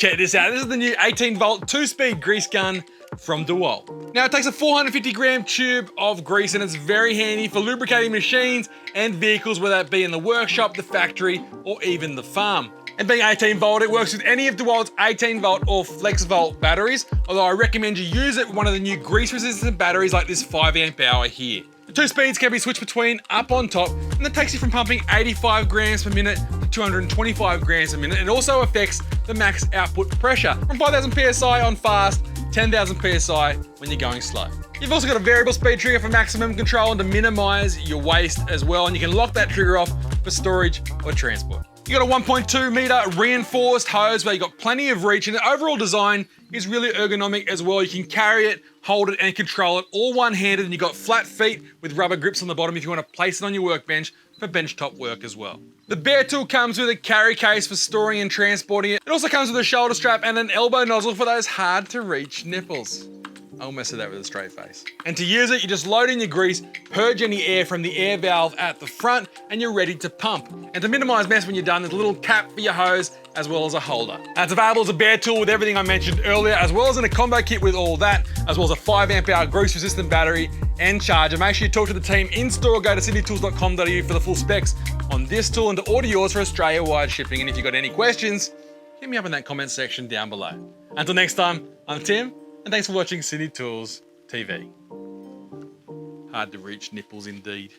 Check this out, this is the new 18 volt 2-speed grease gun from Dewalt. Now it takes a 450 gram tube of grease and it's very handy for lubricating machines and vehicles, whether that be in the workshop, the factory, or even the farm. And being 18 volt, it works with any of Dewalt's 18 volt or flex volt batteries, although I recommend you use it with one of the new grease resistant batteries like this 5 amp hour here. The 2 speeds can be switched between up on top, and that takes you from pumping 85 grams per minute to 225 grams per minute. It also affects the max output pressure from 5,000 PSI on fast, 10,000 PSI when you're going slow. You've also got a variable speed trigger for maximum control and to minimize your waste as well, and you can lock that trigger off for storage or transport. You got a 1.2 meter reinforced hose where you got plenty of reach, and the overall design is really ergonomic as well. You can carry it, hold it, and control it all one-handed, and you got flat feet with rubber grips on the bottom if you want to place it on your workbench for benchtop work as well. The bare tool comes with a carry case for storing and transporting it. It also comes with a shoulder strap and an elbow nozzle for those hard to reach nipples. I almost said that with a straight face. And to use it, you just load in your grease, purge any air from the air valve at the front, and you're ready to pump. And to minimize mess when you're done, there's a little cap for your hose, as well as a holder. And it's available as a bare tool with everything I mentioned earlier, as well as in a combo kit with all that, as well as a 5 amp hour grease resistant battery and charger. Make sure you talk to the team in store, go to sydneytools.com.au for the full specs on this tool and to order yours for Australia-wide shipping. And if you've got any questions, hit me up in that comment section down below. Until next time, I'm Tim, and thanks for watching Sydney Tools TV. Hard to reach nipples indeed.